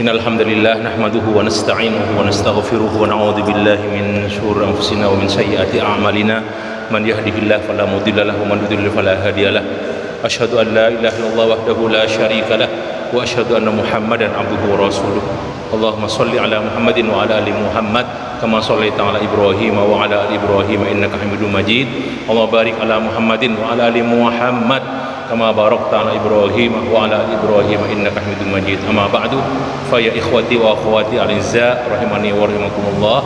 Innal hamdalillah nahmaduhu wa nasta'inuhu wa nastaghfiruhu wa na'udzu billahi min shururi anfusina wa min sayyiati a'malina man yahdihillahu fala mudilla lahu wa man yudlil fala hadiya lahu asyhadu an la ilaha illallah wahdahu la syarika lahu wa asyhadu anna Muhammadan abduhu wa rasuluh. Allahumma shalli ala Muhammadin wa ala ali Muhammad kama shallaita ala Ibrahim wa ala ali Ibrahim innaka Hamidum Majid. Allahumma barik ala Muhammadin wa ala ali Muhammad kama barakta ala Ibrahim wa ala ali Ibrahim innaka Hamidum Majid. Amma ba'du, fa ya ikhwati wa akhwati al-izza rahimani wa rahimakumullah.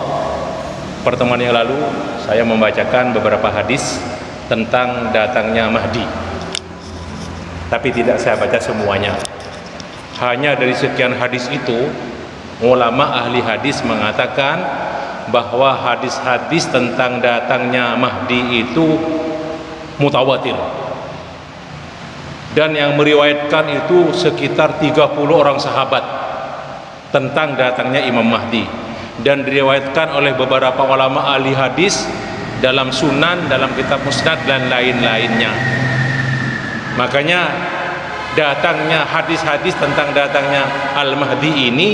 Pertemuan yang lalu saya membacakan beberapa hadis tentang datangnya Mahdi, tapi tidak saya baca semuanya. Hanya dari sekian hadis itu, ulama ahli hadis mengatakan bahwa hadis-hadis tentang datangnya Mahdi itu mutawatir, dan yang meriwayatkan itu sekitar 30 orang sahabat tentang datangnya Imam Mahdi, dan diriwayatkan oleh beberapa ulama ahli hadis dalam sunan, dalam kitab musnad dan lain-lainnya. Makanya datangnya hadis-hadis tentang datangnya Al-Mahdi ini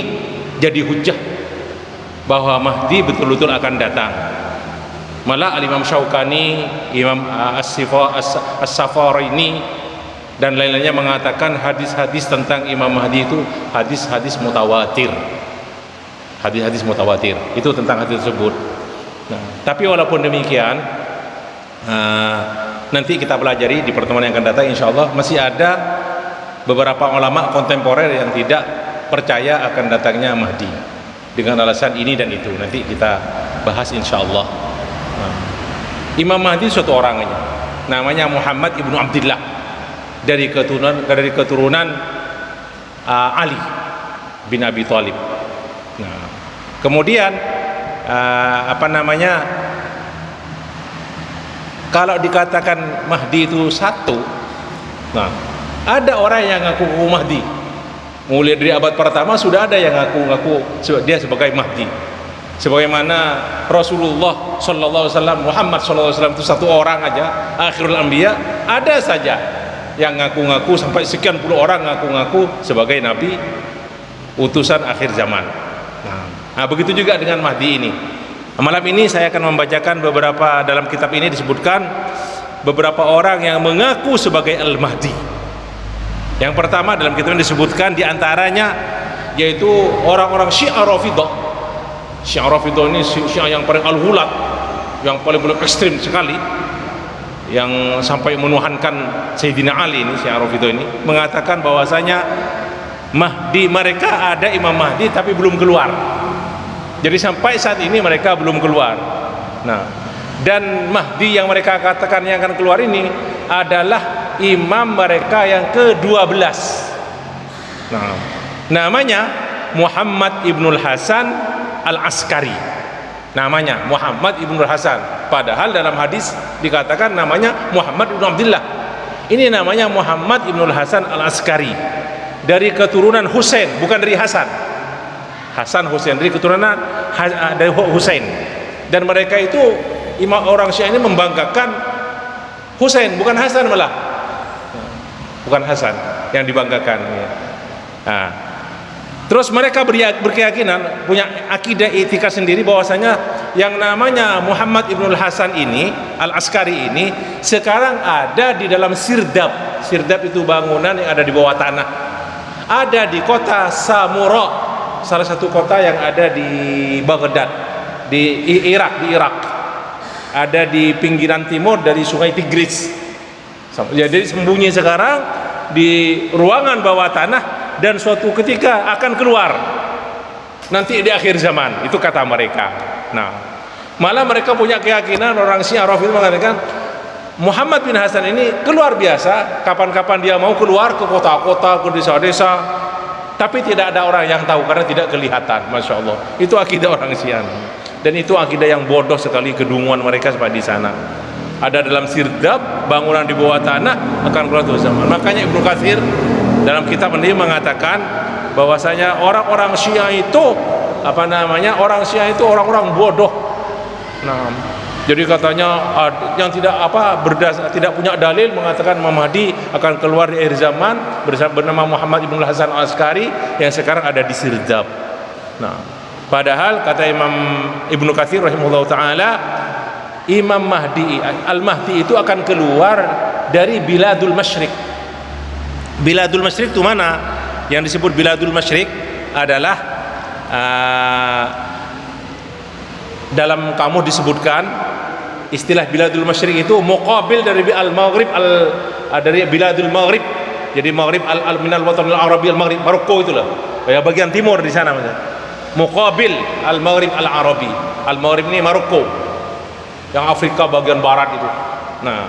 jadi hujjah bahwa Mahdi betul-betul akan datang. Malah Al-Imam Syaukani, Imam As-Safarini dan lain-lainnya mengatakan hadis-hadis tentang Imam Mahdi itu hadis-hadis mutawatir. Hadis-hadis mutawatir itu tentang hadis tersebut. Nah, tapi walaupun demikian, nanti kita pelajari di pertemuan yang akan datang insyaallah. Masih ada beberapa ulama kontemporer yang tidak percaya akan datangnya Mahdi dengan alasan ini dan itu. Nanti kita bahas insyaallah. Imam Mahdi suatu orangnya namanya Muhammad ibnu Abdillah, dari keturunan Ali bin Abi Thalib. Nah, kemudian kalau dikatakan Mahdi itu satu, nah ada orang yang ngaku Mahdi. Mulai dari abad pertama sudah ada yang ngaku dia sebagai Mahdi. Sebagaimana Rasulullah sallallahu alaihi wasallam, Muhammad sallallahu alaihi wasallam itu satu orang aja, akhirul anbiya, ada saja yang ngaku-ngaku sampai sekian puluh orang ngaku-ngaku sebagai nabi utusan akhir zaman. Nah, begitu juga dengan Mahdi ini. Malam ini saya akan membacakan beberapa, dalam kitab ini disebutkan beberapa orang yang mengaku sebagai Al-Mahdi. Yang pertama dalam kitab ini disebutkan diantaranya yaitu orang-orang Syiah Rafidhah. Syiah Rafidhah ini Syiah yang paling al-hulat, yang paling ekstrim sekali, yang sampai menuhankan Sayyidina Ali ini. Syiah Rafidhah ini mengatakan bahwasanya Mahdi, mereka ada Imam Mahdi tapi belum keluar. Jadi sampai saat ini mereka belum keluar. Nah, dan Mahdi yang mereka katakan yang akan keluar ini adalah imam mereka yang ke-12. Nah, namanya Muhammad ibnul Hasan al-Askari. Namanya Muhammad ibnul Hasan, padahal dalam hadis dikatakan namanya Muhammad ibnu Abdillah. Ini namanya Muhammad ibnul Hasan al-Askari, dari keturunan Husain, bukan dari Hasan. Hasan Husain, dari keturunan dari Husain. Dan mereka itu imam orang Syiah ini membanggakan Husain, bukan Hasan, malah bukan Hasan yang dibanggakan. Nah, terus mereka berkeyakinan, punya akidah etika sendiri bahwasanya yang namanya Muhammad ibnul Hasan ini, al-Askari ini, sekarang ada di dalam Sirdab. Sirdab itu bangunan yang ada di bawah tanah, ada di kota Samura, salah satu kota yang ada di Baghdad, di Irak, ada di pinggiran timur dari Sungai Tigris. Jadi sembunyi sekarang di ruangan bawah tanah, dan suatu ketika akan keluar nanti di akhir zaman, itu kata mereka. Nah, malah mereka punya keyakinan, orang Syiah Rafidhah mengatakan Muhammad bin Hasan ini keluar biasa, kapan-kapan dia mau keluar ke kota-kota, ke desa-desa, tapi tidak ada orang yang tahu karena tidak kelihatan. Masya Allah, itu akidah orang Syiah, dan itu akidah yang bodoh sekali, kedunguan mereka sampai di sana. Ada dalam Sirdab, bangunan di bawah tanah, akan keluar tuh zaman. Makanya Ibnu Katsir dalam kitab ini mengatakan bahwasanya orang-orang Syiah itu orang Syiah itu orang-orang bodoh. Nah, Jadi katanya yang tidak punya dalil mengatakan Imam Mahdi akan keluar di akhir zaman bernama Muhammad Ibn Hasan Al-Askari yang sekarang ada di Sirdab. Nah, padahal kata Imam Ibnu Katsir rahimahullah taala, Imam Mahdi Al-Mahdi itu akan keluar dari Biladul Masyriq. Biladul Masyriq itu mana? Yang disebut Biladul Masyriq adalah dalam kamus disebutkan istilah Biladul Masyriq itu muqabil dari Al-Maghrib dari Biladul Maghrib. Jadi Maghrib minal watan al-Arabi al-Maghrib, Maroko itulah. Ya, bagian timur di sana maksudnya. Muqabil Al-Maghrib al-Arabi. Al-Maghrib ini Maroko. Yang Afrika bagian barat itu. Nah,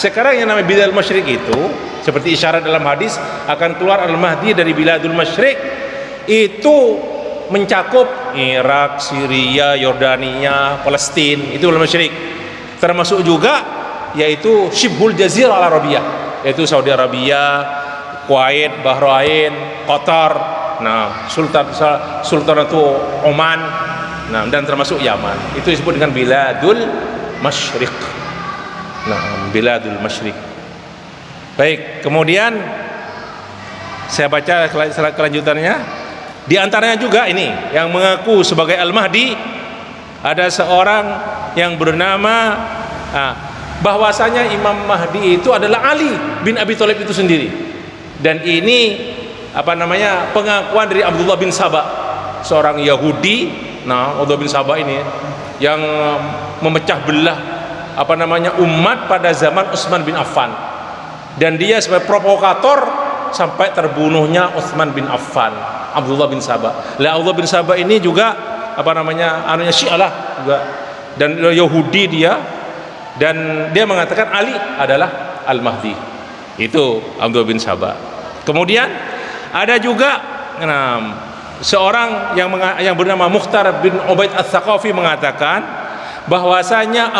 sekarang yang namanya Biladul Masyriq itu seperti isyarat dalam hadis akan keluar Al-Mahdi dari Biladul Masyriq, itu mencakup Irak, Syria, Yordania, Palestina, itu Al-Masyriq. Termasuk juga yaitu Shibhul Jazirah Al-Arabiyah, yaitu Saudi Arabia, Kuwait, Bahrain, Qatar, Sultanatu Oman, dan termasuk Yaman. Itu disebut dengan Biladul Masyriq. Biladul Masyriq. Baik, kemudian saya baca kelanjutannya. Di antaranya juga ini yang mengaku sebagai Al-Mahdi, ada seorang yang bernama bahwasanya Imam Mahdi itu adalah Ali bin Abi Thalib itu sendiri. Dan ini pengakuan dari Abdullah bin Saba, seorang Yahudi. Abdullah bin Saba ini yang memecah belah umat pada zaman Utsman bin Affan, dan dia sebagai provokator sampai terbunuhnya Utsman bin Affan, Abdullah bin Saba. Abdullah bin Saba ini juga anunya Syiah lah juga, dan Yahudi dia, dan dia mengatakan Ali adalah Al-Mahdi. Itu Abdullah bin Saba. Kemudian ada juga seorang yang bernama Mukhtar bin Ubaid Ats-Tsaqafi mengatakan bahwasanya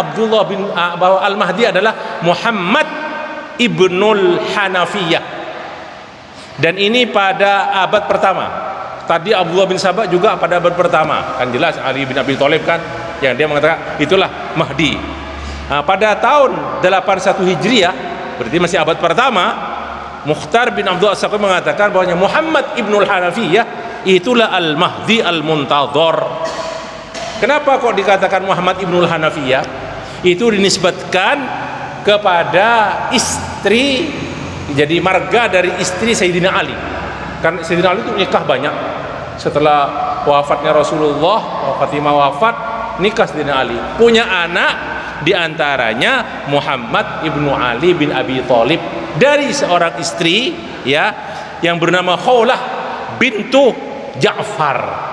bahwa Al-Mahdi adalah Muhammad Ibnul Hanafiyah, dan ini pada abad pertama. Tadi Abdullah bin Saba juga pada abad pertama, kan jelas Ali bin Abi Thalib kan yang dia mengatakan itulah Mahdi. Pada tahun 81 Hijriah, berarti masih abad pertama, Mukhtar bin Abdul Ats-Tsaqafi mengatakan bahwa Muhammad Ibnul Hanafiyah itulah Al-Mahdi Al-Muntadhar. Kenapa kok dikatakan Muhammad Ibnul Hanafiyah? Itu dinisbatkan kepada istri, jadi marga dari istri Sayyidina Ali. Karena Sayyidina Ali itu nikah banyak. Setelah wafatnya Rasulullah, Fatimah wafat, nikah Sayyidina Ali. Punya anak, diantaranya Muhammad Ibnu Ali bin Abi Thalib, dari seorang istri yang bernama Khawlah bintu Ja'far.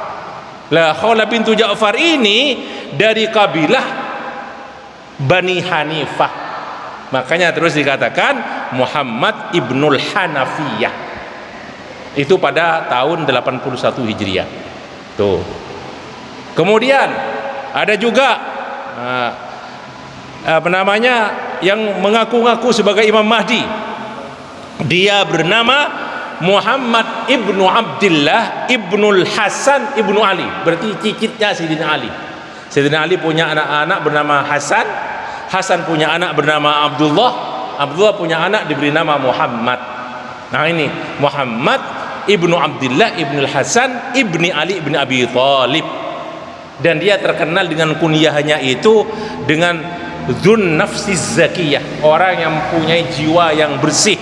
Khawlah bintu Ja'far ini dari kabilah Bani Hanifah. Makanya terus dikatakan Muhammad Ibnul Hanafiyah. Itu pada tahun 81 Hijriah. Tuh. Kemudian ada juga yang mengaku-ngaku sebagai Imam Mahdi. Dia bernama Muhammad Ibnu Abdillah Ibnul Hasan Ibnu Ali. Berarti cicitnya Sayyidina Ali. Sayyidina Ali punya anak-anak bernama Hasan. Hasan punya anak bernama Abdullah. Abdullah punya anak diberi nama Muhammad. Nah ini Muhammad Ibnu Abdillah Ibnul Hasan Ibni Ali Ibni Abi Thalib. Dan dia terkenal dengan kunyahnya itu dengan Dzun Nafsiz Zakiyah, orang yang mempunyai jiwa yang bersih.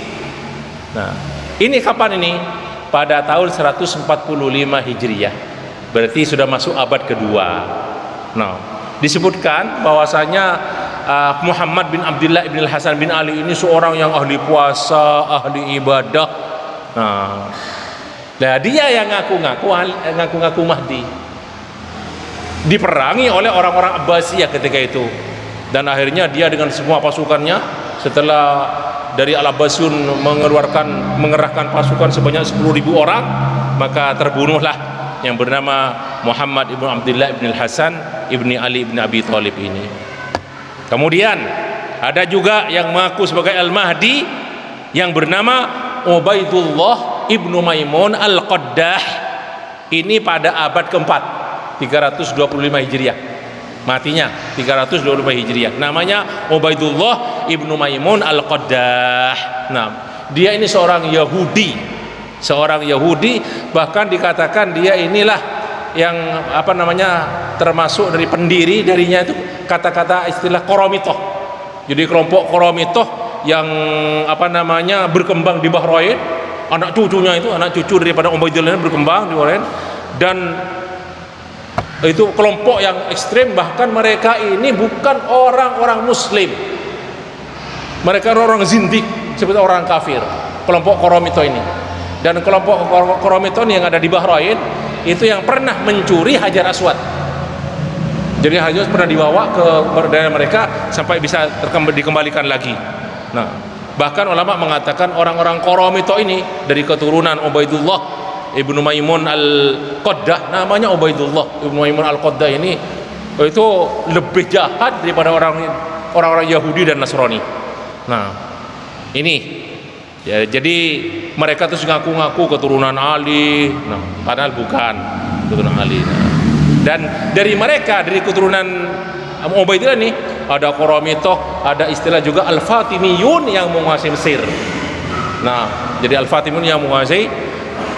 Nah, ini kapan ini? Pada tahun 145 Hijriah. Berarti sudah masuk abad kedua. Nah, disebutkan bahwasanya Muhammad bin Abdillah bin Hasan bin Ali ini seorang yang ahli puasa, ahli ibadah. Nah, dia yang ngaku-ngaku Mahdi. Diperangi oleh orang-orang Abbasiyah ketika itu. Dan akhirnya dia dengan semua pasukannya, setelah dari Al-Abbasiyun mengerahkan pasukan sebanyak 10.000 orang, maka terbunuhlah yang bernama Muhammad ibn Abdillah ibn Hasan ibni Ali ibn Abi Thalib ini. Kemudian ada juga yang mengaku sebagai Al-Mahdi yang bernama Ubaidullah ibnu Maimun Al-Qaddah. Ini pada abad keempat, 325 Hijriah. matinya 325 Hijriah. Namanya Ubaidullah ibnu Maimun Al-Qaddah. Nah, dia ini seorang Yahudi, bahkan dikatakan dia inilah yang termasuk dari pendiri darinya itu kata-kata istilah Qoromitoh. Jadi kelompok Qoromitoh yang berkembang di Bahrain, anak cucu daripada Ubaidillah berkembang di Bahrain, dan itu kelompok yang ekstrem. Bahkan mereka ini bukan orang-orang muslim, mereka orang zindik, seperti orang kafir, kelompok Qoromitoh ini. Dan kelompok Qoromitoh yang ada di Bahrain itu yang pernah mencuri Hajar Aswad. Jadi Hajar pernah dibawa ke daerah mereka sampai bisa dikembalikan lagi. Nah, bahkan ulama mengatakan orang-orang Qoromitoh ini dari keturunan Ubaidullah ibnu Maimun Al-Qaddah, namanya Ubaidullah ibnu Maimun Al-Qaddah ini itu lebih jahat daripada orang-orang Yahudi dan Nasrani. Nah, ini ya, jadi mereka terus ngaku-ngaku keturunan Ali, nah, padahal bukan keturunan Ali. Nah, dan dari mereka, dari keturunan Ubaidillah ini ada Qoromitoh, ada istilah juga Al-Fatimiyun yang menguasai Mesir. Nah, jadi Al-Fatimiyun yang menguasai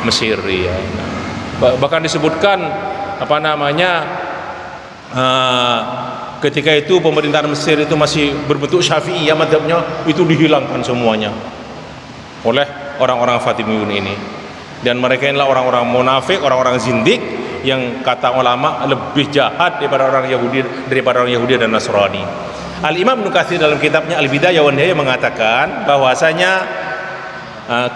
Mesir ya. Nah, bahkan disebutkan ketika itu pemerintahan Mesir itu masih berbentuk Syafi'i, ya, madhabnya itu dihilangkan semuanya oleh orang-orang Fatimiyun ini. Dan mereka inilah orang-orang munafik, orang-orang zindik yang kata ulama lebih jahat daripada orang Yahudi dan Nasrani. Al-Imam Ibnu Katsir dalam kitabnya Al-Bidayah wan Nihayah mengatakan bahwasanya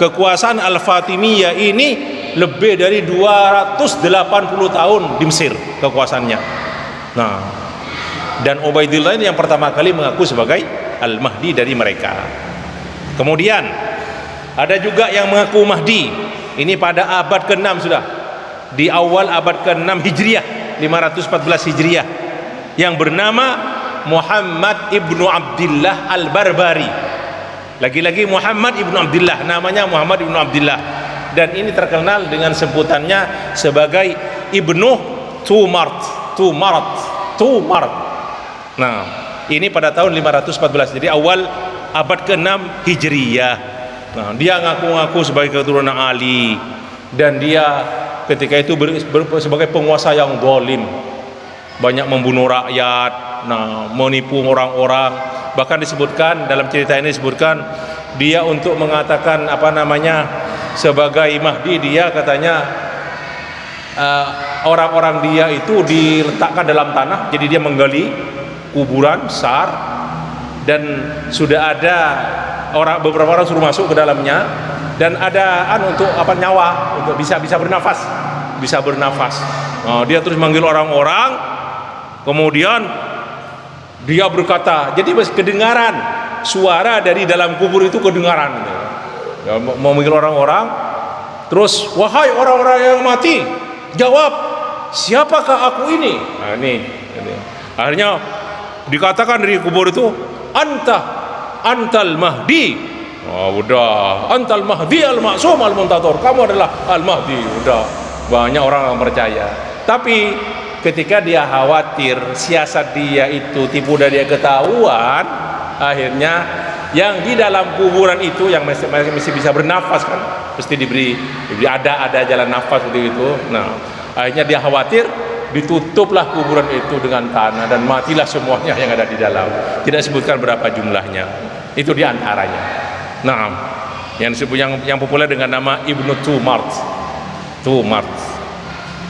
kekuasaan Al-Fatimiyah ini lebih dari 280 tahun di Mesir kekuasaannya. Nah, dan Ubaidillah ini yang pertama kali mengaku sebagai Al-Mahdi dari mereka. Kemudian ada juga yang mengaku Mahdi. Ini pada abad ke-6 sudah. Di awal abad ke-6 Hijriah, 514 Hijriah, yang bernama Muhammad ibnu Abdillah Al-Barbari. Lagi-lagi Muhammad ibnu Abdillah, namanya Muhammad ibnu Abdillah. Dan ini terkenal dengan sebutannya sebagai Ibnu Tumart. Nah, ini pada tahun 514, jadi awal abad ke-6 Hijriyah. Nah, dia ngaku-ngaku sebagai keturunan Ali, dan dia ketika itu sebagai penguasa yang zalim, banyak membunuh rakyat, nah, menipu orang-orang. Bahkan disebutkan dalam cerita ini, disebutkan dia untuk mengatakan sebagai Mahdi, dia katanya orang-orang dia itu diletakkan dalam tanah, jadi dia menggali kuburan besar, dan sudah ada beberapa orang suruh masuk ke dalamnya, dan ada untuk nyawa, untuk bisa bernafas. Dia terus manggil orang-orang, kemudian dia berkata, jadi kedengaran suara dari dalam kubur itu kedengaran. Ya, mau manggil orang-orang, terus, wahai orang-orang yang mati, jawab, siapakah aku ini? Nah, ini. Akhirnya dikatakan dari kubur itu, antal Mahdi. Udah, antal Mahdi al-Ma'sum al-Muntadhar, kamu adalah al-Mahdi. Udah, banyak orang yang percaya. Tapi ketika dia khawatir siasat dia itu tipu daya ketahuan, akhirnya yang di dalam kuburan itu yang masih bisa bernafas, kan mesti diberi ada jalan nafas seperti itu. Nah, akhirnya dia khawatir, ditutuplah kuburan itu dengan tanah dan matilah semuanya yang ada di dalam. Tidak sebutkan berapa jumlahnya. Itu di antaranya. Nah, yang disebut yang populer dengan nama Ibnu Tumart.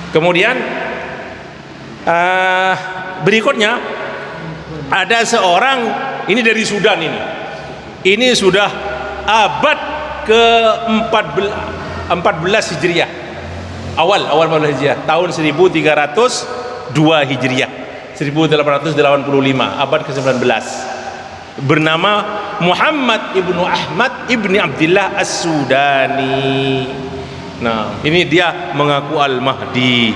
Kemudian berikutnya ada seorang, ini dari Sudan ini. Ini sudah abad ke-14 Hijriah. Awal 14 Hijriah, tahun 1302 Hijriah. 1885, abad ke-19. Bernama Muhammad ibnu Ahmad ibni Abdillah As-Sudani. Nah, ini dia mengaku Al-Mahdi.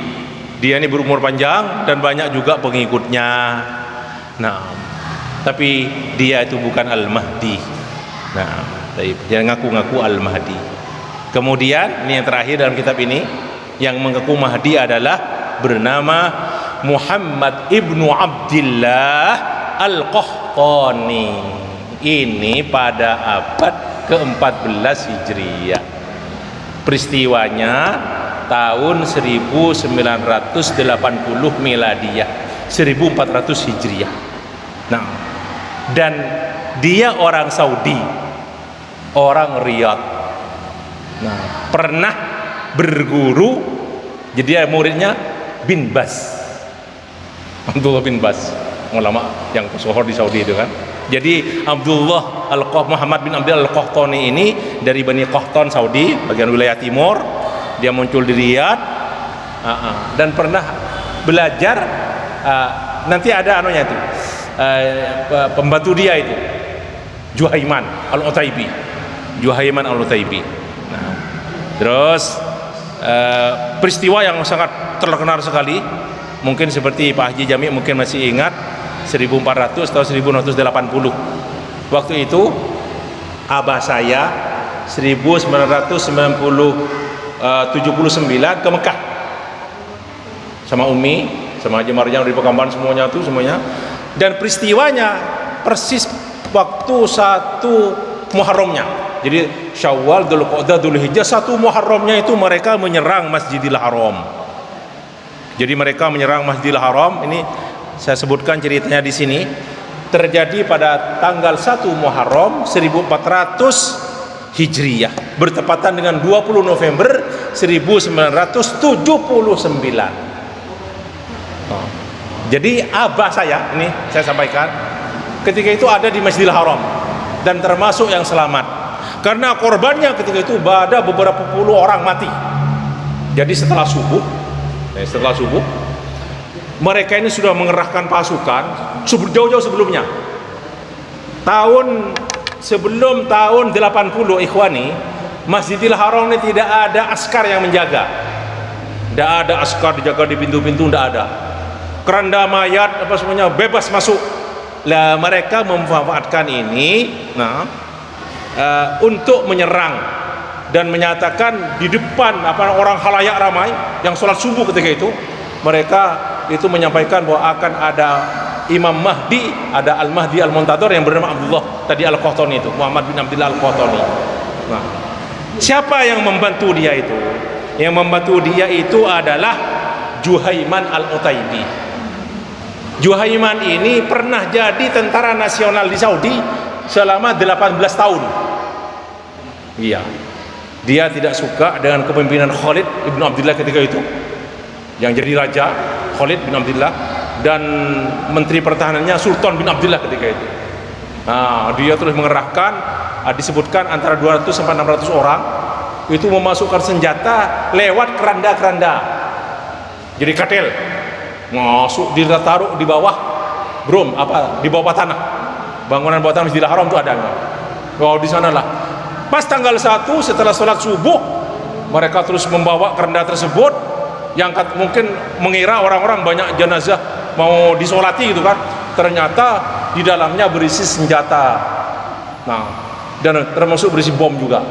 Dia ini berumur panjang dan banyak juga pengikutnya. Nah, tapi dia itu bukan Al-Mahdi. Nah, dia ngaku-ngaku Al-Mahdi. Kemudian ini yang terakhir dalam kitab ini, yang mengaku Mahdi adalah bernama Muhammad ibnu Abdillah Al-Qahtani. Ini pada abad ke-14 Hijriah. Peristiwanya tahun 1980 Miladiyah, 1400 Hijriah. Nah, dan dia orang Saudi, orang Riyadh. Nah, pernah berguru, jadi muridnya bin Bas, Abdullah bin Bas, ulama yang sohor di Saudi itu kan. Jadi Muhammad bin Abdullah Al-Qahtani ini dari Bani Qahtan Saudi, bagian wilayah timur. Dia muncul di Riyadh dan pernah belajar. Nanti ada anunya itu, pembantu dia itu Juhaiman Al-Utaibi. Nah, terus peristiwa yang sangat terkenal sekali, mungkin seperti Pak Haji Jami mungkin masih ingat, 1400 atau 1980. Waktu itu abah saya 1979 ke Mekah sama Umi, sama Haji Marjan dari Pekamban, semuanya. Dan peristiwanya persis waktu 1 Muharramnya. Jadi Syawal, Dzulqa'dah, Dzulhijjah, 1 Muharramnya itu mereka menyerang Masjidil Haram. Jadi mereka menyerang Masjidil Haram. Ini saya sebutkan ceritanya di sini. Terjadi pada tanggal 1 Muharram 1400 Hijriyah, bertepatan dengan 20 November 1979. Jadi abah saya, ini saya sampaikan, ketika itu ada di Masjidil Haram dan termasuk yang selamat. Karena korbannya ketika itu ada beberapa puluh orang mati. Jadi setelah subuh mereka ini sudah mengerahkan pasukan jauh-jauh sebelumnya. Sebelum tahun 80 ikhwani, Masjidil Haram ini tidak ada askar yang menjaga. Tidak ada askar dijaga di pintu-pintu, tidak ada. Keranda mayat apa semuanya bebas masuk. Lah mereka memanfaatkan ini untuk menyerang dan menyatakan di depan orang khalayak ramai yang sholat subuh ketika itu, mereka itu menyampaikan bahwa akan ada Imam Mahdi, ada Al-Mahdi Al-Muntadhar yang bernama Abdullah tadi Al-Qahtani itu, Muhammad bin Abdullah Al-Qahtani. Nah, siapa yang membantu dia itu? Yang membantu dia itu adalah Juhaiman Al-Utaibi. Juhaiman ini pernah jadi tentara nasional di Saudi selama 18 tahun. Iya. Dia tidak suka dengan kepemimpinan Khalid bin Abdullah ketika itu, yang jadi raja Khalid bin Abdullah, dan menteri pertahanannya Sultan bin Abdullah ketika itu. Nah, dia terus mengerahkan, disebutkan antara 200 sampai 600 orang itu memasukkan senjata lewat keranda-keranda. Jadi katil masuk, ditaruh di bawah di bawah tanah. Bangunan bawah tanah Masjidil Haram itu ada. Kalau di sanalah. Pas tanggal 1 setelah sholat subuh, mereka terus membawa keranda tersebut yang mungkin mengira orang-orang banyak jenazah mau disolati gitu kan. Ternyata di dalamnya berisi senjata. Nah, dan termasuk berisi bom juga.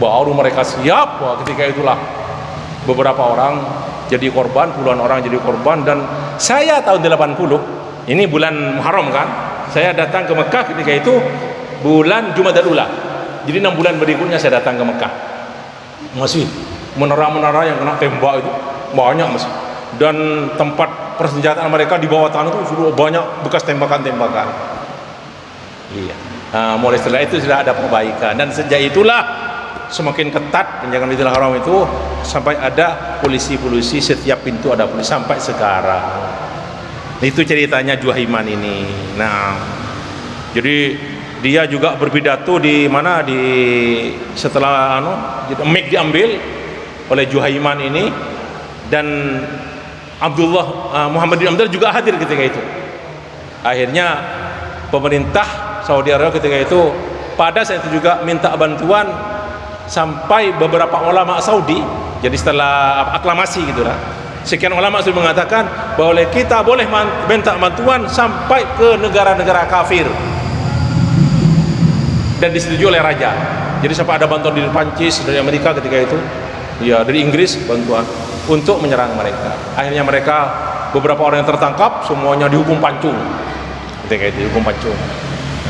Baru mereka siap. Wah, ketika itulah beberapa orang jadi korban, puluhan orang jadi korban. Dan saya tahun 80, ini bulan Muharram kan, saya datang ke Mekah ketika itu bulan Jumadal Ula. Jadi 6 bulan berikutnya saya datang ke Mekah. Masih menara-menara yang kena tembak itu banyak masih. Dan tempat persenjataan mereka di bawah tanah itu sudah banyak bekas tembakan-tembakan. Iya. Nah, mulai setelah itu sudah ada perbaikan, dan sejak itulah semakin ketat penjagaan Masjidil Haram itu, sampai ada polisi-polisi setiap pintu, ada polisi sampai sekarang. Itu ceritanya Juhaiman ini. Nah, jadi dia juga berpidato di mana, setelah mic diambil oleh Juhaiman ini, dan Muhammad bin Abdullah juga hadir ketika itu. Akhirnya pemerintah Saudi Arabia ketika itu pada saat itu juga minta bantuan sampai beberapa ulama Saudi. Jadi setelah aklamasi gitulah, sekian ulama sudah mengatakan bahwa kita boleh minta bantuan sampai ke negara-negara kafir, dan disetujui oleh raja. Jadi sampai ada bantuan dari Prancis, dari Amerika ketika itu, ya dari Inggris bantuan untuk menyerang mereka. Akhirnya mereka beberapa orang yang tertangkap semuanya dihukum pancung. Ketika itu dihukum pancung.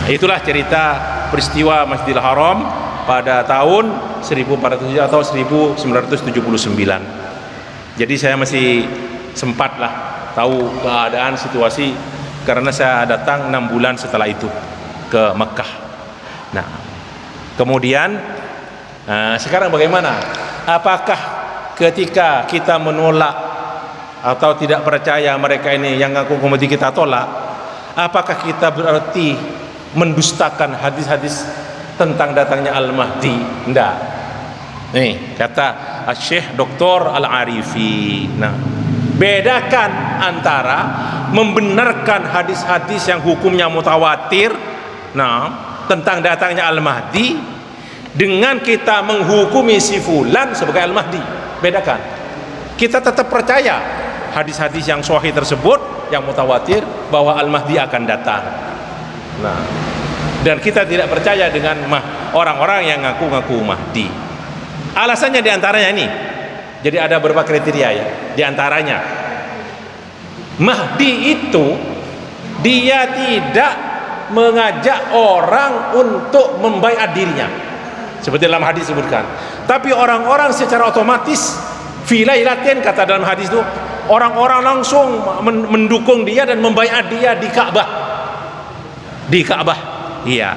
Nah, itulah cerita peristiwa Masjidil Haram pada tahun 1407 atau 1979. Jadi saya masih sempatlah tahu keadaan situasi karena saya datang 6 bulan setelah itu ke Mekah. Nah, kemudian sekarang bagaimana? Apakah ketika kita menolak atau tidak percaya mereka ini yang ngaku Mahdi kita tolak, apakah kita berarti mendustakan hadis-hadis tentang datangnya Al-Mahdi? Tidak. Nih kata Syekh Dr. Al-Arifi. Nah, bedakan antara membenarkan hadis-hadis yang hukumnya mutawatir, nah, tentang datangnya Al-Mahdi, dengan kita menghukumi si fulan sebagai Al-Mahdi. Bedakan. Kita tetap percaya hadis-hadis yang sahih tersebut yang mutawatir bahwa Al-Mahdi akan datang. Nah, dan kita tidak percaya dengan orang-orang yang ngaku-ngaku Mahdi. Alasannya diantaranya ini. Jadi ada beberapa kriteria ya. Diantaranya Mahdi itu dia tidak mengajak orang untuk membaiat dirinya seperti dalam hadis disebutkan, tapi orang-orang secara otomatis filailatin, kata dalam hadis itu, orang-orang langsung mendukung dia dan membaiat dia di Ka'bah. Di Ka'bah. Iya.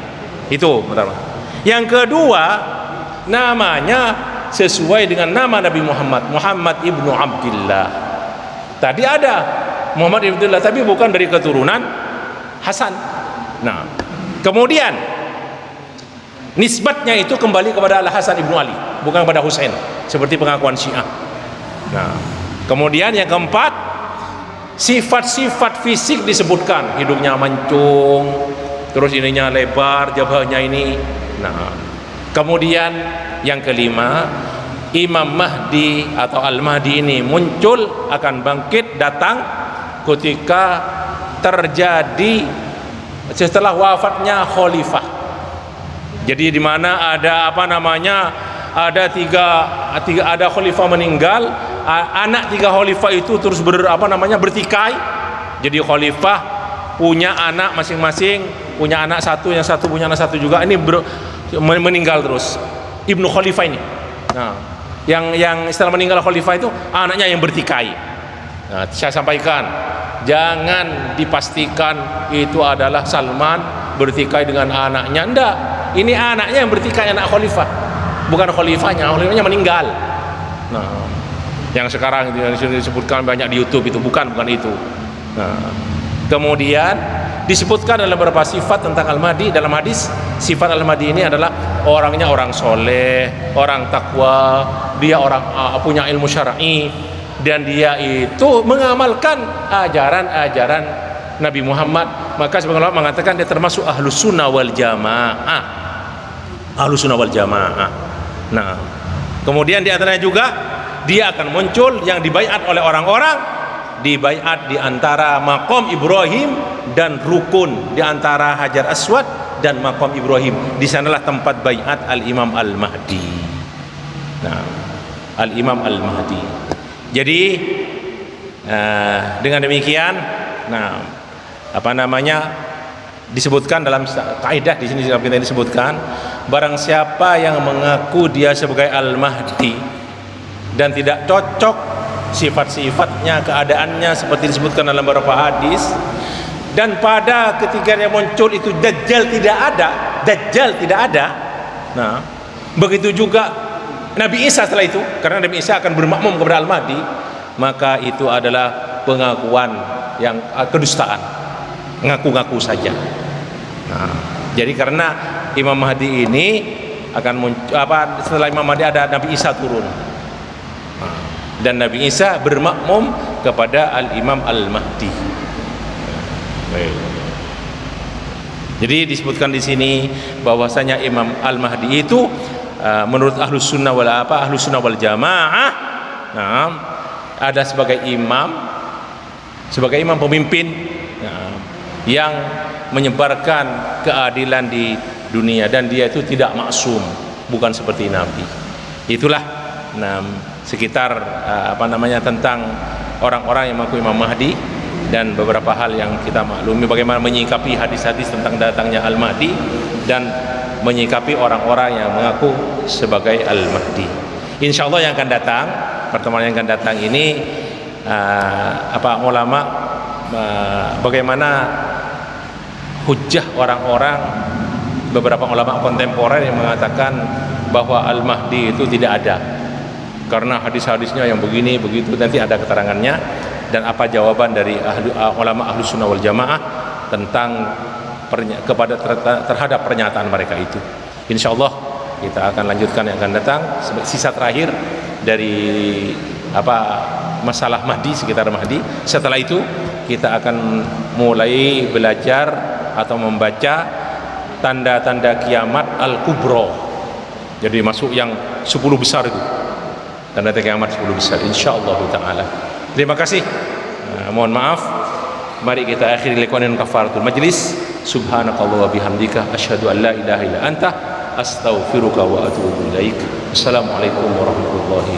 Itu pertama. Yang kedua, namanya sesuai dengan nama Nabi Muhammad, Muhammad ibnu Abdillah. Tadi ada Muhammad ibnu Abdillah, tapi bukan dari keturunan Hasan. Nah, kemudian nisbatnya itu kembali kepada Al Hasan ibnu Ali, bukan kepada Husain seperti pengakuan Syiah. Nah, kemudian yang keempat, sifat-sifat fisik disebutkan, hidungnya mancung, terus ininya lebar, jabahnya ini. Nah, kemudian yang kelima, Imam Mahdi atau Al-Mahdi ini muncul, akan bangkit, datang ketika terjadi setelah wafatnya khalifah. Jadi di mana ada ada ada khalifah meninggal, anak 3 khalifah itu terus bertikai. Jadi khalifah punya anak masing-masing, punya anak satu, yang satu punya anak satu juga, ini meninggal terus. Ibnu Khalifah ini. Nah, yang setelah meninggal khalifah itu anaknya yang bertikai. Nah, saya sampaikan, jangan dipastikan itu adalah Salman bertikai dengan anaknya. Enggak, ini anaknya yang bertikai, anak khalifah, bukan khalifahnya meninggal. Nah, yang sekarang yang disebutkan banyak di YouTube itu bukan itu. Nah, kemudian disebutkan dalam beberapa sifat tentang Al-Mahdi dalam hadis. Sifat Al-Mahdi ini adalah orangnya orang soleh, orang takwa, dia orang punya ilmu syar'i, dan dia itu mengamalkan ajaran-ajaran Nabi Muhammad. Maka sebagian ulama mengatakan dia termasuk ahlus sunnah wal jamaah. Ahlus sunnah wal jamaah. Nah, kemudian di antaranya juga dia akan muncul yang dibaiat oleh orang-orang, dibaiat di antara maqam Ibrahim dan rukun, di antara Hajar Aswad dan maqam Ibrahim. Di sanalah tempat baiat Al-Imam Al-Mahdi. Nah, Al-Imam Al-Mahdi. Jadi dengan demikian, disebutkan dalam kaidah di sini kita disebutkan, barang siapa yang mengaku dia sebagai Al-Mahdi dan tidak cocok sifat-sifatnya, keadaannya seperti disebutkan dalam beberapa hadis, dan pada ketika dia muncul itu Dajjal tidak ada. Nah, begitu juga Nabi Isa setelah itu, karena Nabi Isa akan bermakmum kepada Al-Mahdi, maka itu adalah pengakuan yang kedustaan, ngaku-ngaku saja. Nah, jadi karena Imam Mahdi ini akan muncul, setelah Imam Mahdi ada Nabi Isa turun, dan Nabi Isa bermakmum kepada Al-Imam Al-Mahdi. Jadi disebutkan di sini bahwasanya Imam Al-Mahdi itu menurut ahlus sunnah wal jamaah, ada sebagai imam pemimpin yang menyebarkan keadilan di dunia, dan dia itu tidak maksum, bukan seperti Nabi. Itulah sekitar tentang orang-orang yang mengaku Imam Mahdi, dan beberapa hal yang kita maklumi bagaimana menyikapi hadis-hadis tentang datangnya Al-Mahdi dan menyikapi orang-orang yang mengaku sebagai Al-Mahdi. Insyaallah yang akan datang, pertemuan yang akan datang ini ulama bagaimana hujjah orang-orang, beberapa ulama kontemporer yang mengatakan bahwa Al-Mahdi itu tidak ada karena hadis-hadisnya yang begini begitu, nanti ada keterangannya, dan apa jawaban dari ulama Ahlus Sunnah wal Jamaah tentang terhadap pernyataan mereka itu. Insyaallah kita akan lanjutkan yang akan datang. Sisa terakhir dari masalah Mahdi, sekitar Mahdi. Setelah itu kita akan mulai belajar atau membaca tanda-tanda kiamat Al-Kubra. Jadi masuk yang 10 besar itu, tanda kiamat 10 besar insyaallah taala. Terima kasih. Mohon maaf. Mari kita akhiri liqa'an kafaratul majlis. Subhanakallah wa bihamdika asyhadu an la ilaha illa anta astaghfiruka wa atubu ilaik. Assalamualaikum warahmatullahi